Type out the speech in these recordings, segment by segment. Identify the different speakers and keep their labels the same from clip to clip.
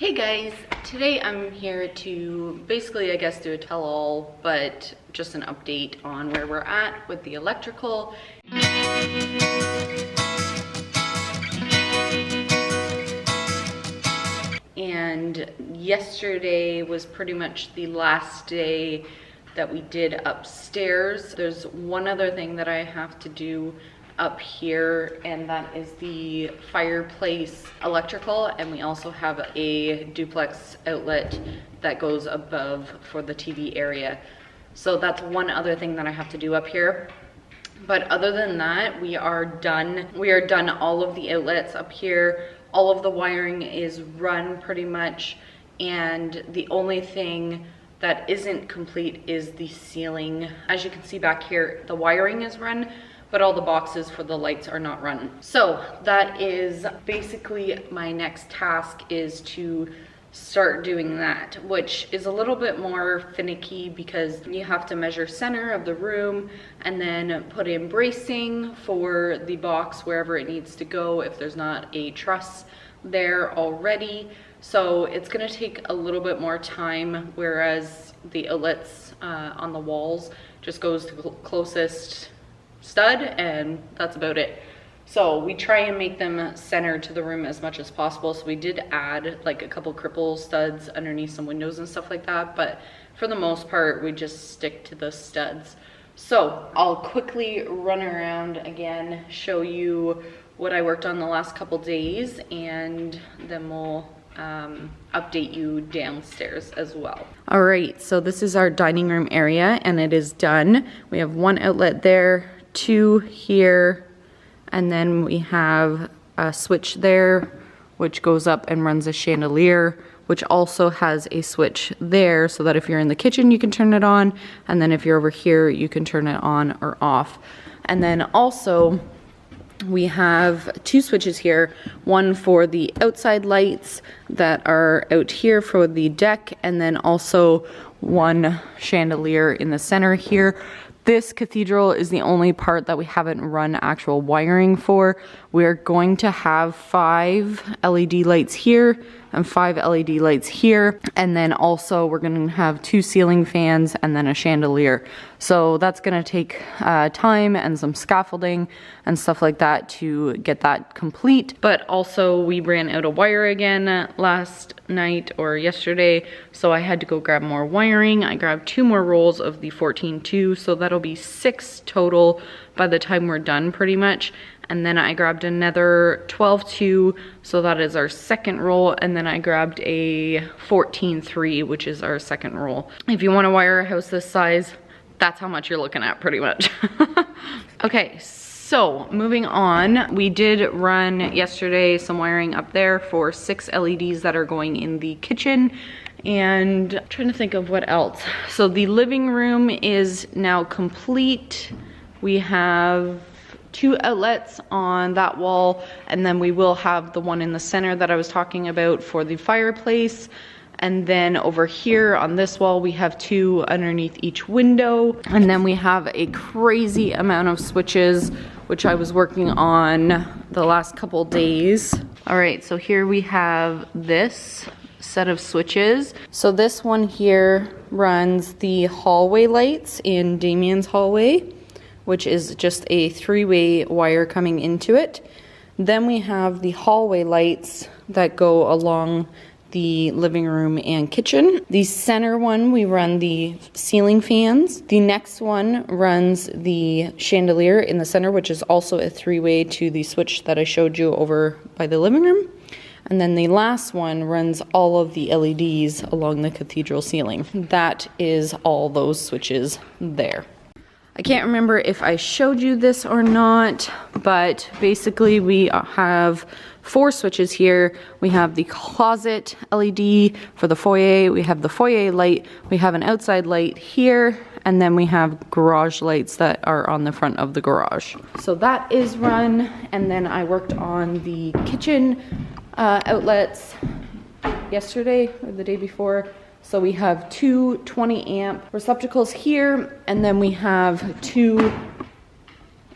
Speaker 1: Hey guys, today I'm here to basically, I guess, do a tell-all, but just an update on where we're at with the electrical. And yesterday was pretty much the last day that we did upstairs. There's one other thing that I have to do up here, and that is the fireplace electrical, and we also have a duplex outlet that goes above for the TV area. So that's one other thing that I have to do up here. But other than that, we are done. We are done all of the outlets up here. All of the wiring is run pretty much, and the only thing that isn't complete is the ceiling. As you can see back here, the wiring is run, but all the boxes for the lights are not run. So that is basically my next task, is to start doing that, which is a little bit more finicky because you have to measure center of the room and then put in bracing for the box wherever it needs to go if there's not a truss there already. So it's gonna take a little bit more time, whereas the outlets on the walls just goes to the closest stud, and that's about it. So we try and make them center to the room as much as possible. So we did add like a couple cripple studs underneath some windows and stuff like that, but for the most part we just stick to the studs. So I'll quickly run around again, show you what I worked on the last couple days, and then we'll update you downstairs as well. All right, so this is our dining room area and it is done. We have one outlet there, two here, and then we have a switch there which goes up and runs a chandelier, which also has a switch there so that if you're in the kitchen you can turn it on, and then if you're over here you can turn it on or off. And then also we have two switches here, one for the outside lights that are out here for the deck, and then also one chandelier in the center here. This cathedral is the only part that we haven't run actual wiring for. We're going to have 5 LED lights here and 5 LED lights here, and then also we're going to have 2 ceiling fans and then a chandelier. So that's going to take time and some scaffolding and stuff like that to get that complete. But also we ran out of wire again last night or yesterday, so I had to go grab more wiring. I grabbed 2 more rolls of the 14-2, so that'll be 6 total by the time we're done pretty much. And then I grabbed another 12-2, so that is our second roll, and then I grabbed a 14-3, which is our second roll. If you want to wire a house this size, that's how much you're looking at pretty much. Okay, so moving on, we did run yesterday some wiring up there for 6 LEDs that are going in the kitchen, and I'm trying to think of what else. So the living room is now complete. We have 2 outlets on that wall, and then we will have the one in the center that I was talking about for the fireplace. And then over here on this wall we have 2 underneath each window, and then we have a crazy amount of switches which I was working on the last couple days. All right, so here we have this set of switches. So this one here runs the hallway lights in Damien's hallway, which is just a 3-way wire coming into it. Then we have the hallway lights that go along the living room and kitchen. The center one, we run the ceiling fans. The next one runs the chandelier in the center, which is also a 3-way to the switch that I showed you over by the living room. And then the last one runs all of the LEDs along the cathedral ceiling. That is all those switches there. I can't remember if I showed you this or not, but basically we have 4 switches here. We have the closet LED for the foyer, we have the foyer light, we have an outside light here, and then we have garage lights that are on the front of the garage. So that is run, and then I worked on the kitchen outlets yesterday or the day before. So we have 2 20-amp receptacles here, and then we have 2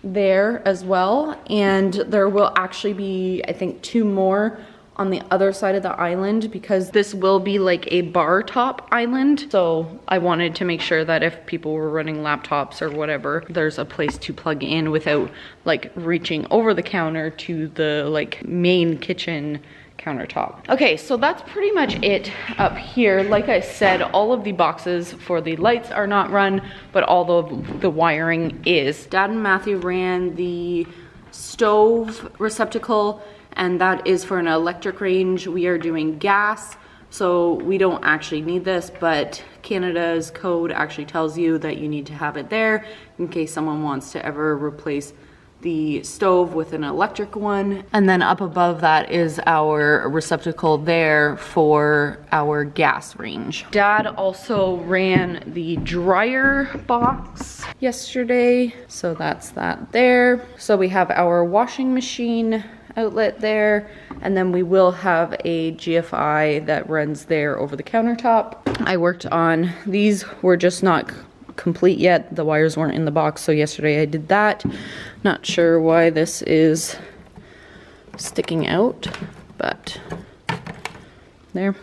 Speaker 1: there as well. And there will actually be, I think, 2 more on the other side of the island because this will be like a bar top island. So I wanted to make sure that if people were running laptops or whatever, there's a place to plug in without like reaching over the counter to the like main kitchen countertop. Okay, so that's pretty much it up here. Like I said, all of the boxes for the lights are not run, but all the wiring is. Dad and Matthew ran the stove receptacle, and that is for an electric range. We are doing gas, so we don't actually need this, but Canada's code actually tells you that you need to have it there in case someone wants to ever replace the stove with an electric one. And then up above that is our receptacle there for our gas range. Dad also ran the dryer box yesterday, so that's that there. So we have our washing machine outlet there, and then we will have a GFI that runs there over the countertop. I worked on these, were just not complete yet. The wires weren't in the box, so yesterday I did that. Not sure why this is sticking out, but there.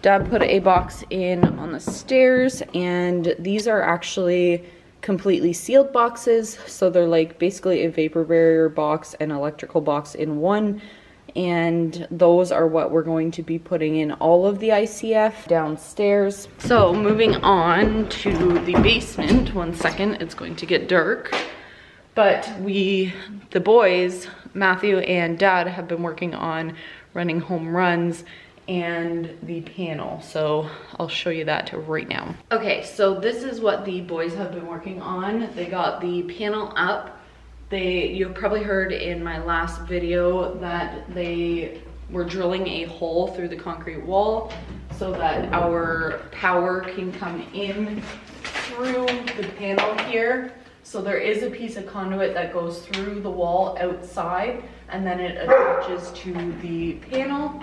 Speaker 1: Dad put a box in on the stairs, and these are actually completely sealed boxes, so they're like basically a vapor barrier box and electrical box in one, and those are what we're going to be putting in all of the ICF downstairs. So moving on to the basement, one second, it's going to get dark, but the boys, Matthew and Dad, have been working on running home runs and the panel, so I'll show you that right now. Okay, so this is what the boys have been working on. They got the panel up. You've probably heard in my last video that they were drilling a hole through the concrete wall so that our power can come in through the panel here. So there is a piece of conduit that goes through the wall outside, and then it attaches to the panel.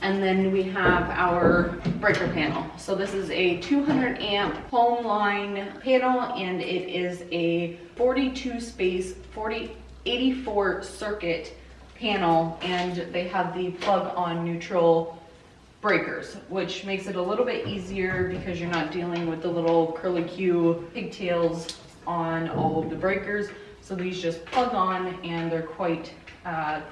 Speaker 1: And then we have our breaker panel. So this is a 200 amp home line panel, and it is a 42 space 84 circuit panel, and they have the plug on neutral breakers, which makes it a little bit easier because you're not dealing with the little curly Q pigtails on all of the breakers. So these just plug on, and they're quite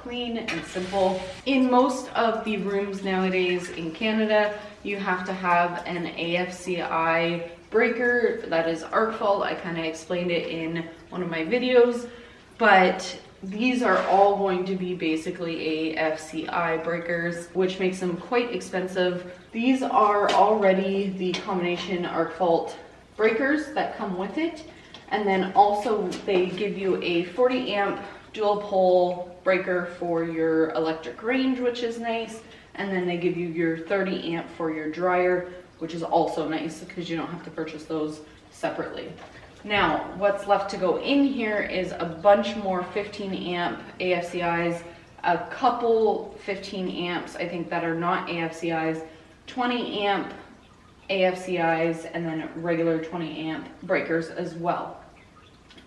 Speaker 1: clean and simple. In most of the rooms nowadays in Canada, you have to have an AFCI breaker that is arc fault. I kind of explained it in one of my videos, but these are all going to be basically AFCI breakers, which makes them quite expensive. These are already the combination arc fault breakers that come with it, and then also they give you a 40 amp dual pole breaker for your electric range, which is nice, and then they give you your 30 amp for your dryer, which is also nice because you don't have to purchase those separately. Now, what's left to go in here is a bunch more 15 amp AFCIs, a couple 15 amps, I think, that are not AFCIs, 20 amp AFCIs, and then regular 20 amp breakers as well.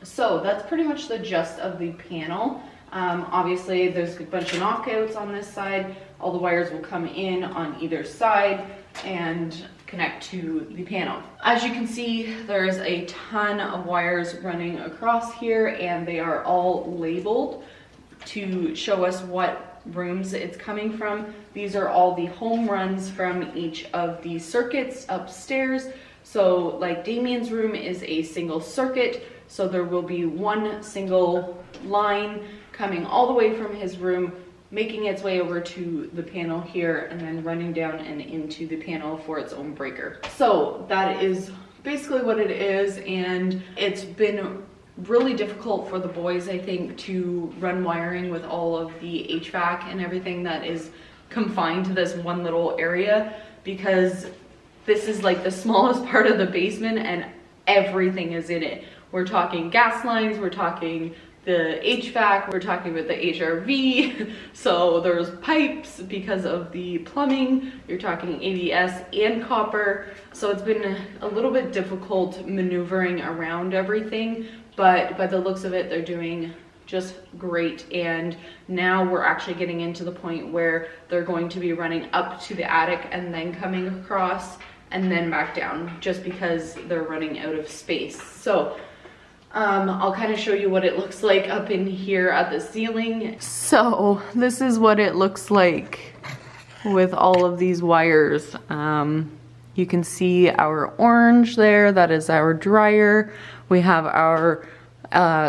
Speaker 1: So that's pretty much the gist of the panel. Obviously there's a bunch of knockouts on this side. All the wires will come in on either side and connect to the panel. As you can see, there's a ton of wires running across here, and they are all labeled to show us what rooms it's coming from. These are all the home runs from each of the circuits upstairs. So like Damien's room is a single circuit, so there will be one single line coming all the way from his room, making its way over to the panel here, and then running down and into the panel for its own breaker. So that is basically what it is, and it's been really difficult for the boys, I think, to run wiring with all of the HVAC and everything that is confined to this one little area, because this is like the smallest part of the basement and everything is in it. We're talking gas lines, we're talking the HVAC, we're talking about the HRV, so there's pipes because of the plumbing, you're talking ABS and copper, so it's been a little bit difficult maneuvering around everything, but by the looks of it, they're doing just great. And now we're actually getting into the point where they're going to be running up to the attic and then coming across and then back down, just because they're running out of space. So I'll kind of show you what it looks like up in here at the ceiling. So this is what it looks like with all of these wires. You can see our orange there, that is our dryer. We have our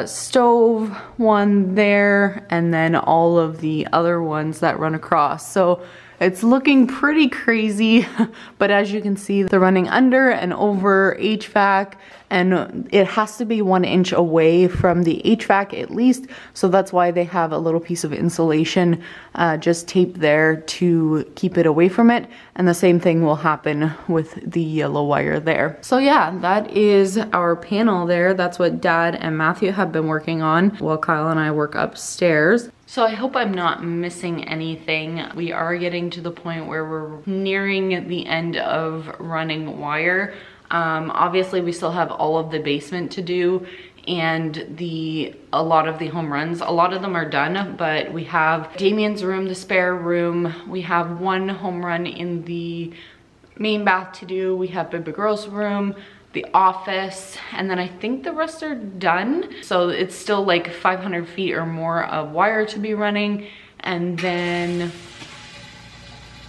Speaker 1: stove one there, and then all of the other ones that run across. So it's looking pretty crazy, but as you can see, they're running under and over HVAC, and it has to be 1 inch away from the HVAC at least. So that's why they have a little piece of insulation just taped there to keep it away from it. And the same thing will happen with the yellow wire there. So yeah, that is our panel there. That's what Dad and Matthew have been working on while Kyle and I work upstairs. So I hope I'm not missing anything. We are getting to the point where we're nearing the end of running wire. Obviously we still have all of the basement to do and a lot of the home runs. A lot of them are done, but we have Damien's room, the spare room. We have 1 home run in the main bath to do. We have baby girl's room, the office, and then I think the rest are done. So it's still like 500 feet or more of wire to be running. And then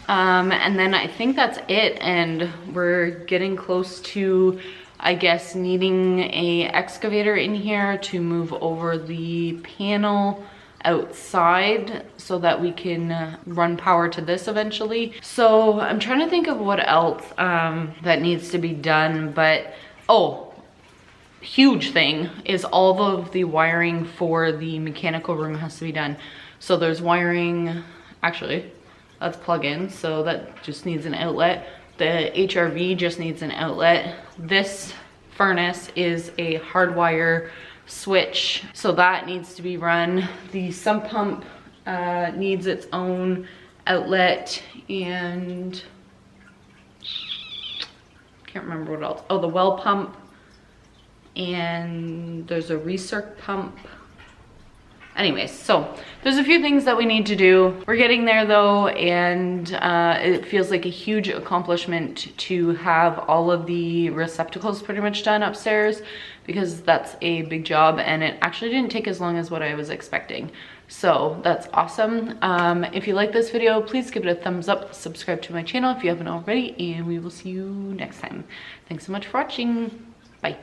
Speaker 1: I think that's it. And we're getting close to, I guess, needing a excavator in here to move over the panel outside so that we can run power to this eventually. So I'm trying to think of what else that needs to be done, but huge thing is all of the wiring for the mechanical room has to be done. So there's wiring, actually that's plug-in, so that just needs an outlet. The HRV just needs an outlet. This furnace is a hardwire switch, so that needs to be run. The sump pump needs its own outlet, and can't remember what else. Oh, the well pump, and there's a recirc pump. Anyways, so there's a few things that we need to do. We're getting there though, and it feels like a huge accomplishment to have all of the receptacles pretty much done upstairs, because that's a big job and it actually didn't take as long as what I was expecting. So that's awesome. If you like this video, please give it a thumbs up, subscribe to my channel if you haven't already, and we will see you next time. Thanks so much for watching. Bye.